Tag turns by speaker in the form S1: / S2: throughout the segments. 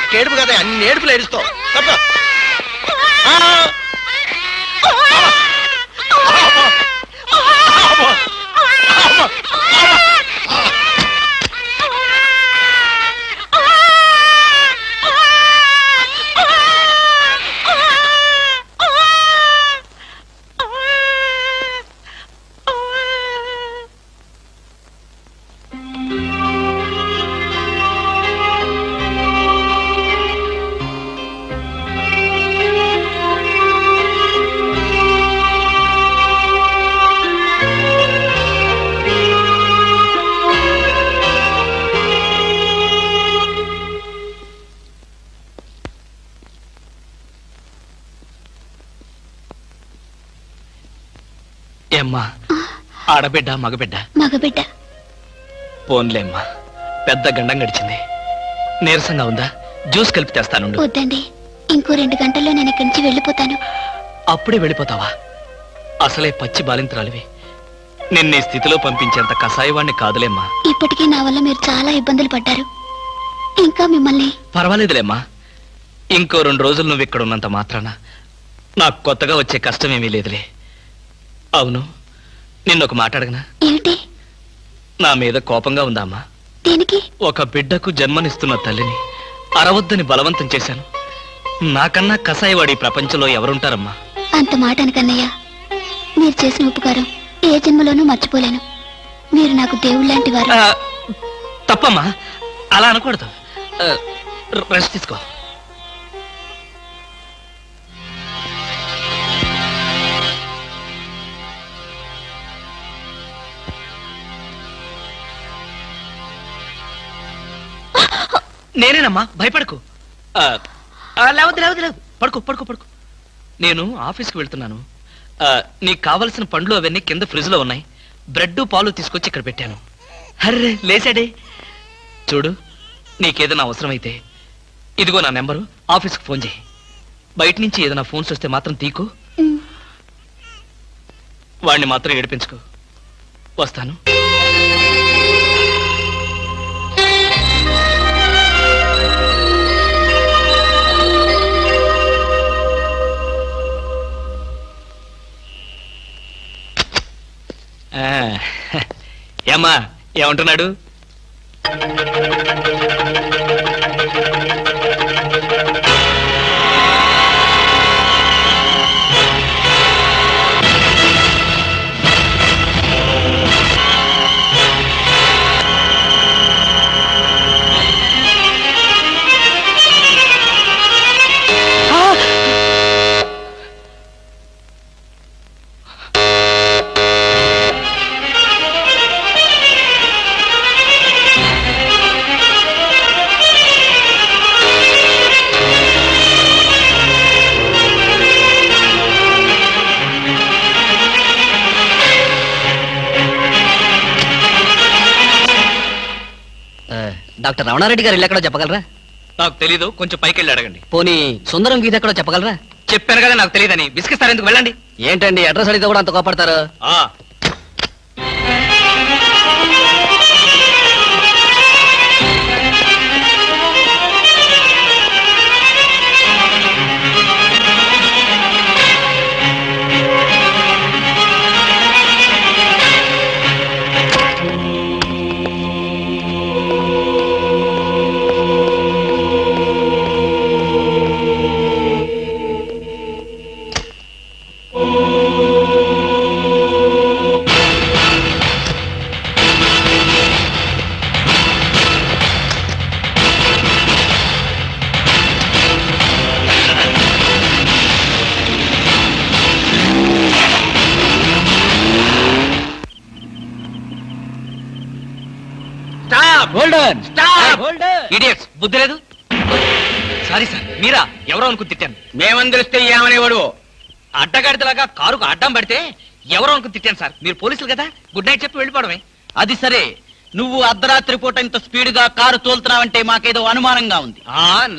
S1: ఒక్కేడుపు కదా, అన్ని ఏడుపులు ఏడుస్తావు.
S2: ఏమ్మా, ఆడబిడ్డ మగబిడ్డ?
S3: మగబిడ్డ.
S2: పోన్లేమ్మా, పెద్ద గండం గడిచింది. నీరసంగా ఉందా? జ్యూస్ కలిపి తెస్తాను.
S3: వద్దండి, ఇంకో 2 గంటల్లో నేను ఇక్కడి నుంచి వెళ్ళిపోతాను.
S2: అప్పుడే వెళ్ళిపోతావా? అసలే పచ్చి బాలింతరాలివి. నిన్న ఈ స్థితిలో పంపించేంత కసాయవాణ్ణి కాదులేమ్మా.
S3: ఇప్పటికీ నా వల్ల మీరు చాలా ఇబ్బందులు పడ్డారు. ఇంకా మిమ్మల్ని...
S2: పర్వాలేదులేమ్మా, ఇంకో 2 రోజులు నువ్వు ఇక్కడ ఉన్నంత మాత్రాన నాకు కొత్తగా వచ్చే కష్టమేమీ లేదులే. అవును, నిన్నొక మాట అడగనా?
S3: ఏమిటి?
S2: నా మీద కోపంగా ఉందా అమ్మా?
S3: దేనికి?
S2: ఒక బిడ్డకు జన్మనిస్తున్న తల్లిని అరవద్దని బలవంతం చేశాను. నాకన్నా కసాయివాడి ప్రపంచంలో ఎవరుంటారమ్మా?
S3: అంత మాట అనకన్నయ్య. మీరు చేసిన ఉపకారం ఏ జన్మలోనూ మర్చిపోలేను. మీరు నాకు దేవుళ్ళంటి వారు.
S2: తప్పమ్మా, అలా అనకూడదు. రెస్ట్ తీసుకో. నేనేనమ్మా, భయపడకు. లేవద్దు లేవద్దు లేవు, పడుకో పడుకో పడుకో. నేను ఆఫీస్కి వెళ్తున్నాను. నీకు కావలసిన పండ్లు అవన్నీ కింద ఫ్రిడ్జ్ లో ఉన్నాయి. బ్రెడ్ పాలు తీసుకొచ్చి ఇక్కడ పెట్టాను. అర్రే లేచాడే. చూడు, నీకేదైనా అవసరమైతే ఇదిగో నా నెంబరు, ఆఫీస్కి ఫోన్ చేయి. బయట నుంచి ఏదైనా ఫోన్స్ వస్తే మాత్రం తీకు. వాడిని మాత్రం ఏడిపించుకో. వస్తాను. ఏమ్మా, ఏమంటున్నాడు?
S4: డాక్టర్ రమణారెడ్డి గారు ఇల్లు ఎక్కడో చెప్పగలరా?
S2: నాకు తెలీదు, కొంచెం పైకి వెళ్ళి అడగండి.
S4: పోనీ సుందరం గీత ఎక్కడో చెప్పగలరా?
S2: చెప్పాను కదా నాకు తెలియదని. బిస్కిస్తారు ఎందుకు? వెళ్ళండి.
S4: ఏంటండి అడ్రస్ అడిగితే కూడా అంత కోపడతారు?
S2: ఇడియట్స్, బుద్ధి లేదు. సారీ సార్, మీరా? ఎవరో అనుకుని తిట్టాను.
S1: మేమని తెలిస్తే ఏమనేవాడు?
S2: అడ్డగాడితలాగా కారుకు అడ్డం పడితే ఎవరో అనుకుని తిట్టాను సార్. మీరు పోలీసులు కదా, గుడ్ నైట్ చెప్పి వెళ్ళిపోవడమే.
S4: అది సరే, నువ్వు అర్ధరాత్రి పూట ఇంత స్పీడ్ గా కారు తోలుతున్నావంటే మాకేదో అనుమానంగా ఉంది.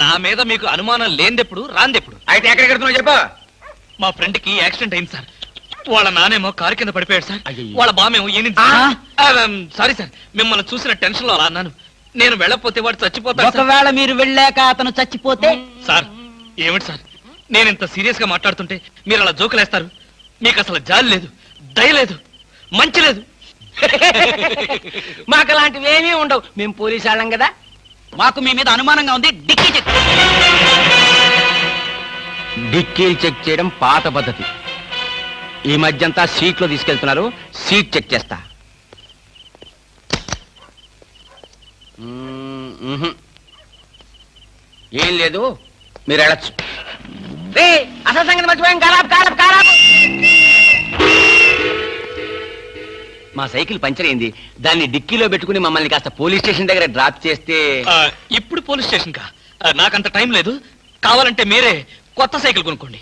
S2: నా మీద మీకు అనుమానం లేనిదెప్పుడు, రాందెప్పుడు?
S1: అయితే ఎక్కడికి వెళ్తున్నావు చెప్పు.
S2: మా ఫ్రెండ్ కి యాక్సిడెంట్ అయింది సార్. వాళ్ళ నానేమో కారు కింద పడిపోయాడు సార్. వాళ్ళ బామేమో సారీ సార్, మిమ్మల్ని చూసిన టెన్షన్ లో అలా అన్నాను. నేను వెళ్ళకపోతే వాడు చచ్చిపోతాడు సార్.
S4: ఒకవేళ మీరు వెళ్ళాక అతను చచ్చిపోతే
S2: సార్ ఏమిటి సార్, నేను ఇంత సీరియస్ గా మాట్లాడుతుంటే మీరు అలా జోకులేస్తారు? మీకు అసలు జాలి లేదు, దయ లేదు, మంచి లేదు.
S1: మాకు అలాంటివి ఏమీ ఉండవు, మేము పోలీసు వాళ్ళం కదా.
S4: మాకు మీ మీద అనుమానంగా ఉంది, డిక్కీ చెక్.
S1: డిక్కీలు చెక్ చేయడం పాత పద్ధతి. ఈ మధ్యంతా సీట్లో తీసుకెళ్తున్నారు, సీట్ చెక్ చేస్తా. ఏం లేదు, మీరు వెళ్ళచ్చు. అసలు సంగతి మర్చిపోయాం. కారాపు. మా సైకిల్ పంచర్ అయింది, దాన్ని డిక్కీలో పెట్టుకుని మమ్మల్ని కాస్త పోలీస్ స్టేషన్ దగ్గర డ్రాప్ చేస్తే.
S2: ఇప్పుడు పోలీస్ స్టేషన్ కా? నాకంత టైం లేదు. కావాలంటే మీరే కొత్త సైకిల్ కొనుక్కోండి.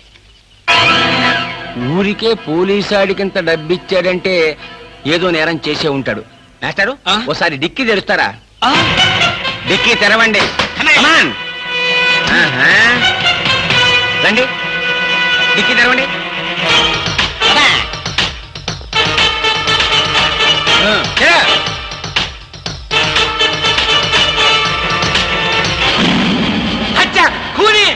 S1: ఊరికే పోలీసాడికింత డబ్బిచ్చాడంటే ఏదో నేరం చేసే ఉంటాడు. మాస్టారు, ఓసారి డిక్కీ తెరుస్తారా? డిక్కీ తెరవండి. Come on. రండి, డిక్కీ తెరవండి. కూని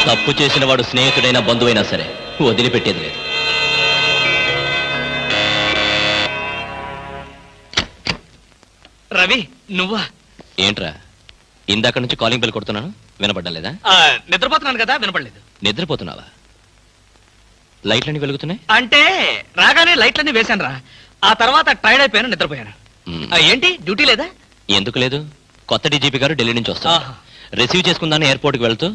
S5: తప్పు చేసిన వాడు స్నేహితుడైనా బంధువైనా సరే వదిలిపెట్టేది లేదు.
S2: రవి, నువ్వా?
S5: ఏంట్రా ఇందాక నుంచి కాలింగ్ బెల్ కొడుతున్నాను, వినపడ్డలేదా?
S2: నిద్రపోతున్నాను కదా, వినపడలేదు.
S5: నిద్రపోతున్నావా? లైట్లన్నీ వెలుగుతున్నాయి.
S2: అంటే రాగానే లైట్లన్నీ వేశాను రా. ఆ తర్వాత టైర్డ్ అయిపోయాను, నిద్రపోయాను. ఏంటి డ్యూటీ లేదా?
S5: ఎందుకు లేదు, కొత్త డీజీపీ గారు ఢిల్లీ నుంచి వస్తారు.
S2: ఆహా.
S5: రిసీవ్ చేసుకుందాన్ని ఎయిర్పోర్ట్ కి వెళ్తూ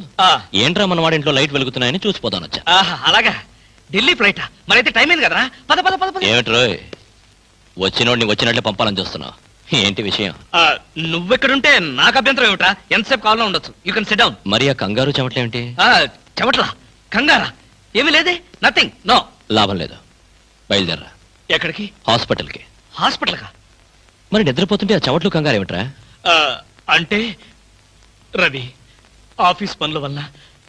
S5: ఏంట్రా మన వాడింట్లో లైట్ వెలుగుతున్నాయని చూసిపోతాను వచ్చా.
S2: అలాగా, ఢిల్లీ ఫ్లైట్ మరైతే టైం అయింది కదరా. పద పద పద పద.
S5: ఏమిట్రో వచ్చినోడిని వచ్చినట్లే పంపాలని చూస్తున్నావు, ఏంటి విషయం?
S2: నువ్వెక్కడుంటే నాకు అభ్యంతరం ఏమిట్రా? ఎంతసేపు కావాలో ఉండొచ్చు. You can SIT down.
S5: మరి ఆ కంగారు చెమట్లేమిటి?
S2: చెమట్లా? కంగారా? ఏమీ లేదే, నథింగ్, నో.
S5: లాభం లేదు, బయలుదేరరా.
S2: ఎక్కడికి?
S5: హాస్పిటల్కి.
S2: హాస్పిటల్ కా?
S5: మరి నిద్రపోతుంటే ఆ చెమట్లు కంగారు ఏమిట్రా?
S2: అంటే రవి, ఆఫీస్ పనుల వల్ల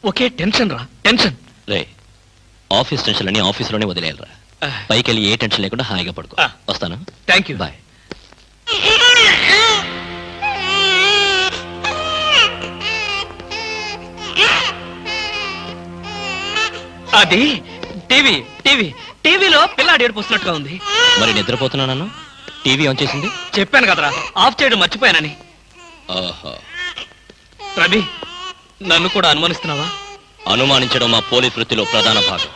S2: ఒకే టెన్షన్ రా, టెన్షన్.
S5: రే, ఆఫీస్ టెన్షన్లని ఆఫీసులోనే వదిలేయాలరా. పైకి వెళ్ళి ఏ టెన్షన్ లేకుండా హాయిగా పడుకో. వస్తాను.
S2: Thank you.
S5: బాయ్.
S2: అది టీవీ టీవీ టీవీలో పిల్లాడు ఏడుపు వస్తున్నట్టుగా ఉంది.
S5: మరి నిద్రపోతున్నాను, టీవీ ఆన్ చేసింది.
S2: చెప్పాను కదరా, ఆఫ్ చేయడం మర్చిపోయానని.
S5: ఓహో,
S2: రవి, నన్ను కూడా అనుమానిస్తున్నావా?
S5: అనుమానించడం మా పోలీస్ వృత్తిలో ప్రధాన భాగం.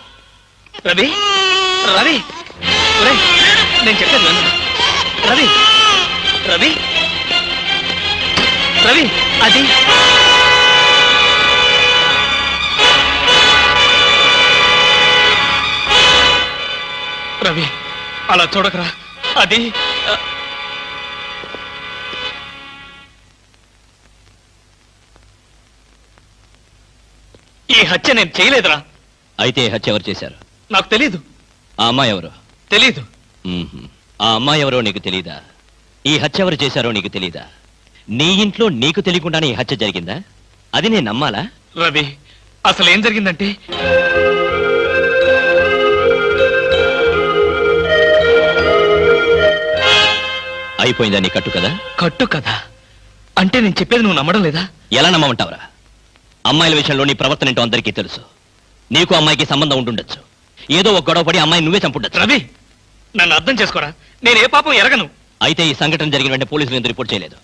S2: రవి, రవి, ఒరేయ్, నేను చెప్పేది విను. రవి, రవి, రవి, అది రవి, అలా చూడకరా. అది ఈ హత్య నేను చేయలేదురా.
S5: అయితే ఈ హత్య ఎవరు చేశారు?
S2: నాకు తెలీదు.
S5: ఆ అమ్మాయి ఎవరు?
S2: తెలీదు.
S5: ఆ అమ్మాయి ఎవరో నీకు తెలీదా? ఈ హత్య ఎవరు చేశారో నీకు తెలీదా? నీ ఇంట్లో నీకు తెలియకుండానే ఈ హత్య జరిగిందా? అది నేను నమ్మాలా?
S2: రవి, అసలు ఏం జరిగిందంటే,
S5: అయిపోయిందా నీ కట్టు కదా?
S2: కట్టు కదా అంటే నేను చెప్పేది నువ్వు నమ్మడం లేదా?
S5: ఎలా నమ్మమంటావురా? అమ్మాయిల విషయంలో నీ ప్రవర్తన ఏంటో అందరికీ తెలుసు. నీకు అమ్మాయికి సంబంధం ఉండుండొచ్చు. ఏదో ఒక గొడవ పడి అమ్మాయి నువ్వే చంపుండొచ్చు.
S2: రవి, నన్ను అర్థం చేసుకోరా. నేను ఏ పాపం ఎరగను.
S5: అయితే ఈ సంఘటన జరిగిన వెంటనే పోలీసులు ఎందుకు రిపోర్ట్ చేయలేదు?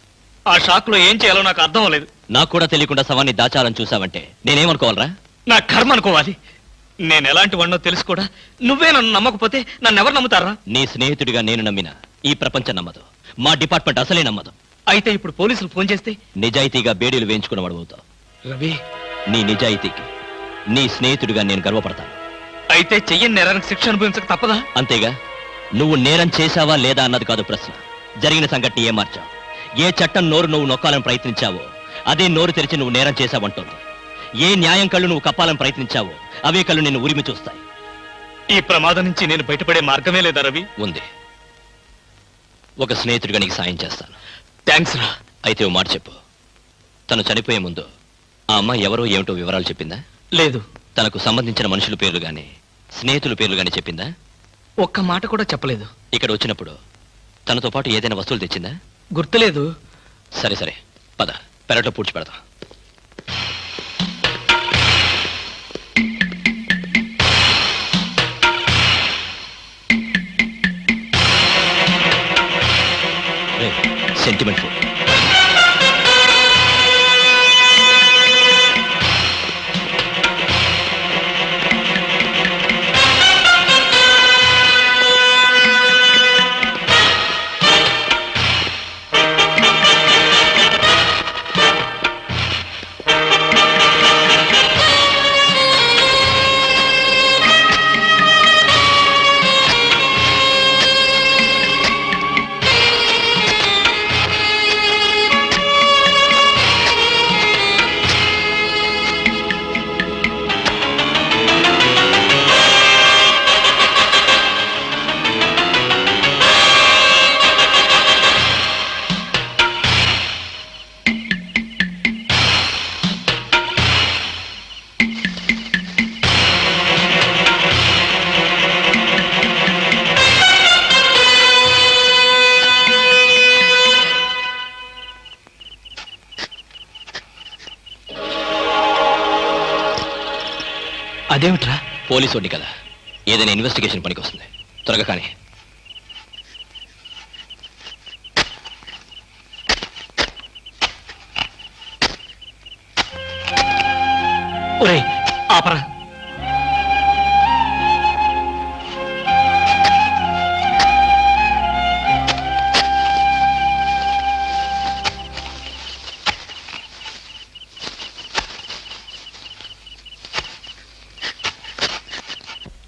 S2: ఆ షాక్ లో ఏం చేయాలో నాకు అర్థం అవ్వలేదు.
S5: నాకు కూడా తెలియకుండా శవాన్ని దాచాలని చూసావంటే నేనేమనుకోవాలరా?
S2: నా కర్మ అనుకోవాలి. నేను ఎలాంటి వాడినో తెలుసు కూడా నువ్వే నన్ను నమ్మకపోతే నన్ను ఎవరు నమ్ముతారా?
S5: నీ స్నేహితుడిగా నేను నమ్మినా ఈ ప్రపంచం నమ్మదు. మా డిపార్ట్మెంట్ అసలే నమ్మదు.
S2: అయితే ఇప్పుడు పోలీసులు ఫోన్ చేస్తే
S5: నిజాయితీగా బేడీలు వేయించుకున్నవాడు అవుతావు.
S2: రవి,
S5: నీ నిజాయితీకి నీ స్నేహితుడిగా నేను గర్వపడతాను.
S2: అయితే చెయ్యని నేరానికి శిక్ష అనుభవించక తప్పదా?
S5: అంతేగా, నువ్వు నేరం చేశావా లేదా అన్నది కాదు ప్రశ్న. జరిగిన సంఘటన ఏం మార్చావు? ఏ చట్టం నోరు నువ్వు నొక్కాలని ప్రయత్నించావో అదే నోరు తెరిచి నువ్వు నేరం చేశావంటోంది. ఏ న్యాయం కళ్ళు నువ్వు కప్పాలని ప్రయత్నించావో అవే కళ్ళు నిన్ను ఉరిమి చూస్తాయి.
S2: ఈ ప్రమాదం నుంచి నేను బయటపడే మార్గమే లేదా రవి?
S5: ఉంది. ఒక స్నేహితుడిగా నీకు సాయం చేస్తాను.
S2: థ్యాంక్స్ రా.
S5: అయితే ఓ మాట చెప్పు. తను చనిపోయే ముందు ఆ అమ్మాయి ఎవరో ఏమిటో వివరాలు చెప్పిందా?
S2: లేదు.
S5: తనకు సంబంధించిన మనుషుల పేర్లు గాని స్నేహితుల పేర్లు గాని చెప్పిందా?
S2: ఒక్క మాట కూడా చెప్పలేదు.
S5: ఇక్కడ వచ్చినప్పుడు తనతో పాటు ఏదైనా వస్తువులు తెచ్చిందా?
S2: గుర్తులేదు.
S5: సరే సరే, పద పెరట్లో పూడ్చి పెడతాం. Sentiment food.
S2: అదేమిట్రా?
S5: పోలీసు వాడిని కదా, ఏదైనా ఇన్వెస్టిగేషన్ పనికి వస్తుంది. త్వరగా కానీ.
S2: ఒరేయ్ ఆపరా.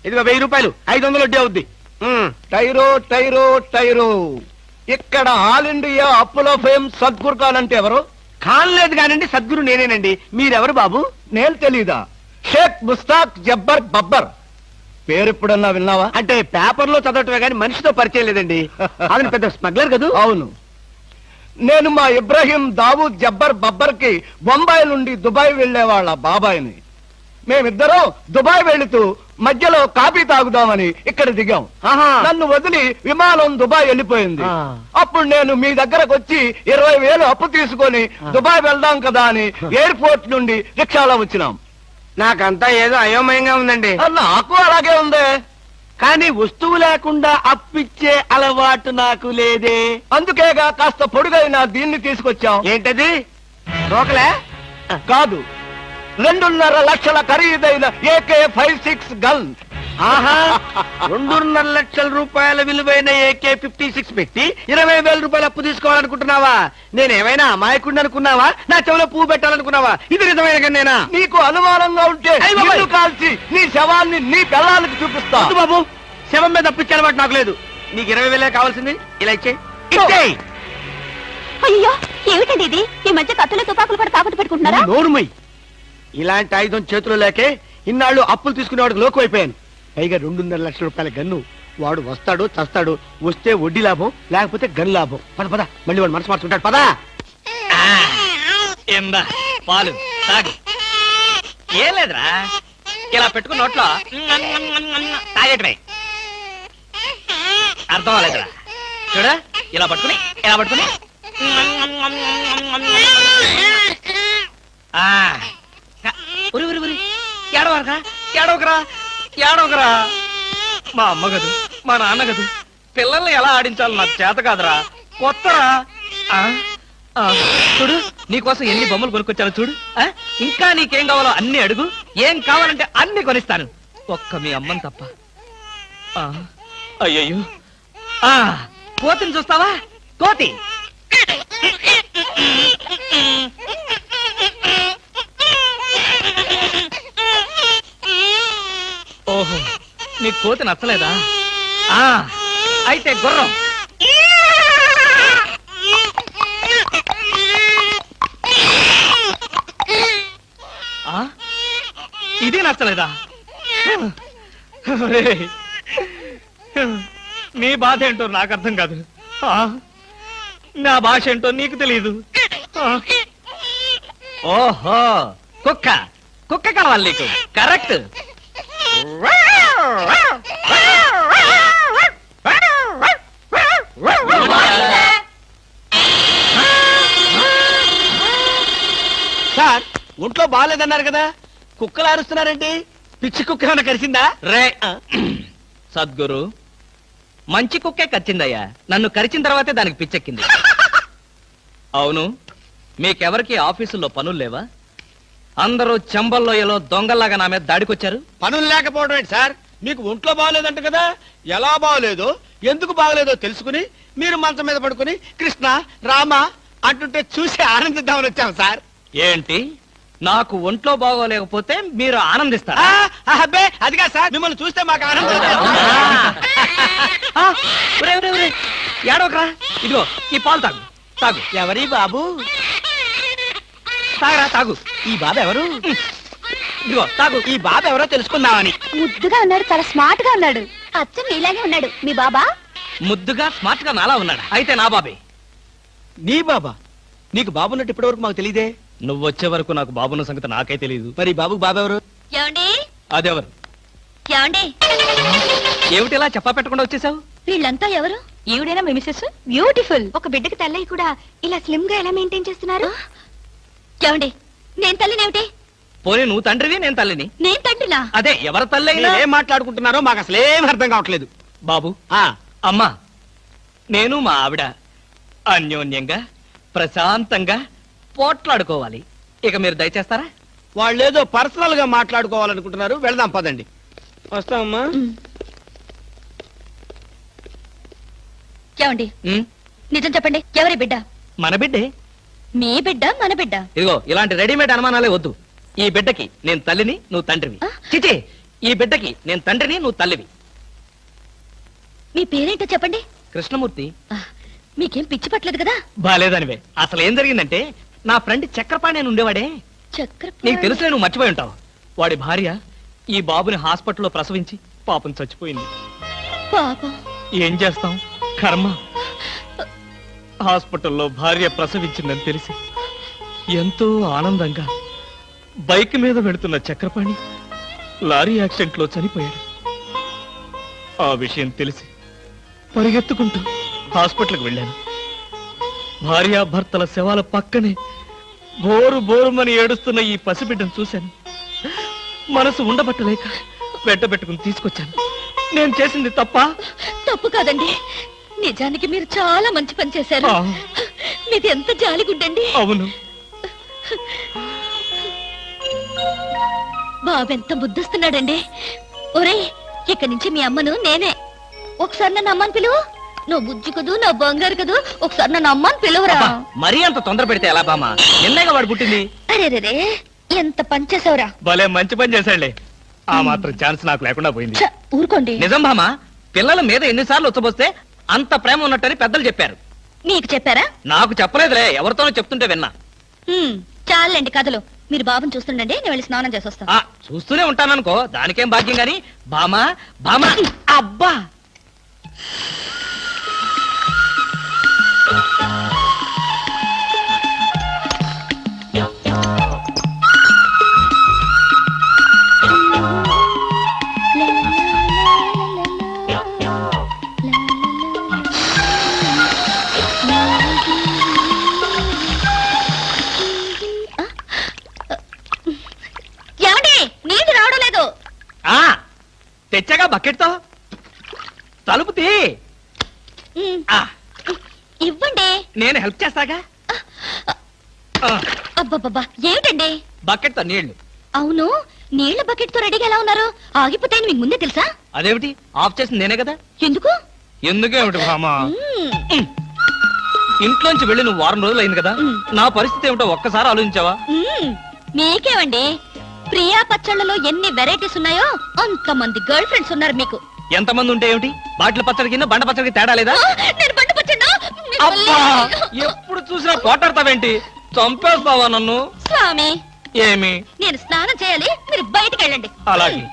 S1: ఇదిగో 1000 రూపాయలు, 500 వడ్డీ అవుద్ది. టైరో టైరో టైరో. ఇక్కడ ఆల్ ఇండియా అప్పులో ఫేమ్ సద్గురు ఖాన్ అంటే ఎవరు? ఖాన్ లేదు కానండి, సద్గురు నేనేనండి. మీరెవరు బాబు? నేను తెలీదా? షేక్ ముస్తాక్ జబ్బర్ బబ్బర్. పేరు ఎప్పుడన్నా విన్నావా? అంటే పేపర్లో చదవటమే కానీ మనిషితో పరిచయం లేదండి. ఆయన పెద్ద స్మగ్లర్ కదా. అవును. నేను మా ఇబ్రాహీం దావూద్ జబ్బర్ బబ్బర్ కి బొంబాయి నుండి దుబాయ్ వెళ్లే వాళ్ళ బాబాయిని. మేమిద్దరం దుబాయ్ వెళుతూ మధ్యలో కాఫీ తాగుదామని ఇక్కడ దిగాం. నన్ను వదిలి విమానం దుబాయ్ వెళ్ళిపోయింది. అప్పుడు నేను మీ దగ్గరకు వచ్చి 20,000 అప్పు తీసుకొని దుబాయ్ వెళ్దాం కదా అని ఎయిర్పోర్ట్ నుండి రిక్షాలో వచ్చినాం. నాకంతా ఏదో అయోమయంగా ఉందండి. నాకు అలాగే ఉంది. కానీ వస్తువు లేకుండా అప్పిచ్చే అలవాటు నాకు లేదే. అందుకేగా కాస్త పొడుగైన దీన్ని తీసుకొచ్చాం. ఏంటది? రోకలే కాదు, 2.5 లక్షల ఖరీదైన AK-56 గన్. ఆహా, 2.5 లక్షల రూపాయల విలువైన AK-56 పెట్టి 20,000 రూపాయలు అప్పు తీసుకోవాలనుకుంటున్నావా? నేనేమైనా అమాయకుడిని అనుకున్నావా? నా చెవులో పువ్వు పెట్టాలనుకున్నావా? ఇది నిజమైన గన్నేనా? నీకు అనుమానంగా ఉంటే నిన్ను కాల్చి నీ శవాన్ని నీ పిల్లలకి చూపిస్తా. బాబు, శవం మీద అప్పిచ్చే అలవాటు నాకు లేదు. నీకు 20,000 కావాల్సింది. ఇలా ఇచ్చేయి.
S3: అయ్యో, ఏమిటండి ఇది? ఈ మధ్య కత్తులు తుపాకులు కూడా తాకట్టు పెట్టుకుంటున్నారా?
S1: నోరుమై. ఇలాంటి ఆయుధం చేతిలో లేకే ఇన్నాళ్ళు అప్పులు తీసుకునేవాడికి లోకం అయిపోయాను. పైగా 2.5 లక్షల రూపాయల గన్ను. వాడు వస్తాడు చస్తాడు. వస్తే వడ్డీ లాభం, లేకపోతే గన్ లాభం. పద పద, మళ్ళీ వాడు మనసు మార్చుకుంటాడు. పదా.
S2: ఏందా పాలు తాగు. ఏం లేదురా, ఇలా పెట్టుకున్న నోట్లో తాగేటమే. అర్థం అవ్వలేదురా. చూడ, ఇలా పట్టుకుని ఏడవకరా. మా అమ్మ గదు, మా నాన్న గదు, పిల్లల్ని ఎలా ఆడించాలో నాకు చేత కాదురా. కొత్తరా. చూడు, నీకోసం ఎన్ని బొమ్మలు కొనుక్కొచ్చాను చూడు. ఇంకా నీకేం కావాలో అన్ని అడుగు. ఏం కావాలంటే అన్ని కొనిస్తాను, ఒక్క మీ అమ్మని తప్ప. అయ్యయ్యో, కోతిని చూస్తావా? కోతి. ఓహో, నీ కోతి నచ్చలేదా? అయితే గుర్రం. ఆ? ఇది నచ్చలేదా? ఒరేయ్, నీ బాధ ఏంటో నాకు అర్థం కాదు. ఆ? నా భాష ఏంటో నీకు తెలియదు. ఆ? ఓహో, కుక్క కుక్క కావాలి నీకు. కరెక్ట్.
S1: సార్, ఒంట్లో బాగాలేదన్నారు కదా, కుక్కలు అరుస్తున్నారండి. పిచ్చి కుక్క ఏమైనా కరిచిందా?
S2: రే సద్గురు, మంచి కుక్కే కరిచిందయ్యా. నన్ను కరిచిన తర్వాతే దానికి పిచ్చెక్కింది. అవును, మీకెవరికి ఆఫీసుల్లో పనులు లేవా? అందరూ చెంబల్లోయలో దొంగల్లాగా నా మీద దాడికొచ్చారు.
S1: పనులు లేకపోవడం ఏంటి సార్? మీకు ఒంట్లో బాగలేదంట కదా, ఎలా బాగలేదో ఎందుకు బాగలేదో తెలుసుకుని మీరు మంచం మీద పడుకుని కృష్ణ రామ అంటుంటే చూసి ఆనందిద్దామని వచ్చాం సార్.
S2: ఏంటి, నాకు ఒంట్లో బాగోలేకపోతే మీరు ఆనందిస్తారా?
S1: అబ్బే అదిగా సార్, మిమ్మల్ని చూస్తే మాకు ఆనందం.
S2: ఆ, ఒరేయ్, ఒరేయ్, ఒరేయ్, ఏడవకరా. ఇదిగో ఈ పాలు తాగు. తాగు.
S1: ఎవరి బాబు?
S2: తాగరా, తాగు.
S1: ఈ బాబు ఎవరు?
S2: ఇదిగో తాగు.
S1: ఈ బాబు ఎవరో తెలుసుకుందామని.
S3: ముద్దుగా ఉన్నాడు, చాలా స్మార్ట్ గా ఉన్నాడు. అచ్చం నీలాగే ఉన్నాడు మీ బాబా.
S2: ముద్దుగా స్మార్ట్ గా నాలా ఉన్నాడా? అయితే నా బాబే.
S1: నీ బాబా? నీకు బాబున్నట్టు ఇప్పటి వరకు మాకు తెలియదే.
S2: నువ్వు వచ్చే వరకు నాకు బాబున్న సంగతి నాకే తెలియదు.
S1: మరి ఈ బాబుకు బాబు ఎవరు?
S3: ఏమండి
S2: అదెవరు?
S3: ఏమండి,
S2: ఏమిటి ఇలా చెప్పా పెట్టకుండా వచ్చేసావు?
S3: వీళ్ళంతా ఎవరు? ఈవిడైనా మీ మిస్సెస్? బ్యూటిఫుల్. ఒక బిడ్డకి తల్లి కూడా ఇలా స్లిమ్ గా ఎలా మెయింటైన్ చేస్తున్నారు? ఏమండి, నేను తల్లినేమిటి?
S2: పోనీ నువ్వు తండ్రివి, నేను తల్లిని.
S3: నేను తండ్రినా?
S2: అదే, ఎవరి తల్లి అయినా.
S1: ఏం మాట్లాడుకుంటున్నారో మాకు అసలు ఏం అర్థం కావట్లేదు.
S2: బాబు, అమ్మా, నేను మా ఆవిడ అన్యోన్యంగా ప్రశాంతంగా పోట్లాడుకోవాలి. ఇక మీరు దయచేస్తారా?
S1: వాళ్ళేదో పర్సనల్ గా మాట్లాడుకోవాలనుకుంటున్నారు. వెళ్దాం పదండి. వస్తామమ్మా.
S3: ఏమండి,
S2: ఉమ్,
S3: నిజం చెప్పండి, ఎవరి బిడ్డ?
S2: మన బిడ్డే.
S3: మీ బిడ్డ, మన బిడ్డ?
S2: ఇదిగో ఇలాంటి రెడీమేడ్ అనుమానాలే వద్దు. ఈ బిడ్డకి నేను తల్లిని, నువ్వు తండ్రివి.
S3: ఆ?
S2: చిచి, ఈ బిడ్డకి నేను తండ్రిని, నువ్వు తల్లివి.
S3: మీ పేరేంటో చెప్పండి.
S2: కృష్ణమూర్తి.
S3: మీకేం పిచ్చి పట్టలేదు కదా?
S2: బాలేదనివే. అసలు ఏం జరిగిందంటే, నా ఫ్రెండ్ చక్రపాణి అని ఉండేవాడే.
S3: చక్రపాణి.
S2: నీకు తెలుసులే, నువ్వు మర్చిపోయి ఉంటావు. వాడి భార్య ఈ బాబుని హాస్పిటల్లో ప్రసవించి పాపం చచ్చిపోయింది.
S3: పాపం.
S2: ఏం చేస్తాం, కర్మ. హాస్పిటల్లో భార్య ప్రసవించిందని తెలిసి ఎంతో ఆనందంగా బైక్ మీద వెళుతున్న చక్రపాణి లారీ యాక్సిడెంట్ లో చనిపోయాడు. ఆ విషయం తెలిసి పరిగెత్తుకుంటూ హాస్పిటల్కి వెళ్ళాను. భార్యాభర్తల శవాల పక్కనే బోరు బోరుమని ఏడుస్తున్న ఈ పసిబిడ్డను చూశాను. మనసు ఉండబట్టలేక వెంటబెట్టుకుని తీసుకొచ్చాను. నేను చేసింది తప్ప?
S3: తప్పు కాదండి, నిజానికి మీరు చాలా మంచి పని చేశారు.
S2: ఆ.
S3: మీది ఎంత జాలిగుండండి.
S2: అవును.
S3: బాబెంత బుద్ధిస్తున్నాడండి. ఒరేయ్, ఇక్కడి నుంచి మీ అమ్మను నేనే. ఒకసారి నన్ను అమ్మని పిలువు. నువ్వు బుజ్జి కదూ, నా బంగారు కదూ, ఒకసారి నన్ను అమ్మని పిలువురా.
S2: అబ్బా, మరీ అంత తొందర పెడితే ఎలా బామా? నిన్నగా వాడు పుట్టింది.
S3: అరే రే, ఎంత పని చేసావురా.
S2: భలే మంచి పని చేశాడులే. ఆ మాత్రం ఛాన్స్ నాకు లేకుండా పోయింది.
S3: ఛ, ఊరుకోండి.
S2: నిజం బామా, పిల్లల మీద ఎన్నిసార్లు ఉచ్చబోస్తే అంత ప్రేమ ఉన్నట్టని పెద్దలు చెప్పారు.
S3: మీకు చెప్పారా?
S2: నాకు చెప్పలేదులే, ఎవరితోనో చెప్తుంటే విన్నా.
S3: చాలండి కథలు. మీరు బాబుని చూస్తుండండి, నేను వెళ్ళి స్నానం చేసి వస్తాను.
S2: ఆ, చూస్తూనే ఉంటాననుకో, దానికేం భాగ్యం గాని. బామా బామా, అబ్బా.
S3: ఏమండి, నీళ్ళు రావడం లేదు.
S2: ఆ, తెచ్చాగా బకెట్తో. తలుపు తీ.
S3: ఉమ్,
S2: ఆ,
S3: ఇవ్వండి.
S2: నేను హెల్ప్ చేస్తాగా. ఆ,
S3: అబ్బబ్బబ్బా, ఏమిటండి?
S2: బకెట్తో నీళ్లు.
S3: అవును, నీళ్ల బకెట్ తో రెడీగా ఎలా ఉన్నారు? ఆగిపోతాయని మీకు ముందే తెలుసా?
S2: అదేమిటి, ఆఫ్ చేసింది నేనే కదా.
S3: ఎందుకు?
S2: ఎందుకేమిటి బామా?
S3: మ్మ్.
S2: ఇంట్లోంచి వెళ్ళి నువ్వు వారం రోజులు అయింది కదా. నా పరిస్థితి ఏమిటో ఒక్కసారి ఆలోచించావా?
S3: మీకేమండి, ప్రియా పచ్చళ్ళలో ఎన్ని వెరైటీస్ ఉన్నాయో అంతమంది గర్ల్ ఫ్రెండ్స్ ఉన్నారు మీకు.
S2: ఎంతమంది ఉంటే ఏమిటి బాటిల్ పచ్చడికి బండ పచ్చడికి తేడా లేదా
S3: నేను బండి పచ్చడా
S2: అబ్బా ఎప్పుడు చూసినా పోటాడతావేంటి చంపేస్తావా నన్ను
S3: స్వామి
S2: ఏమి
S3: నేను స్నానం చేయాలి మీరు బయటికి వెళ్ళండి
S2: అలాగే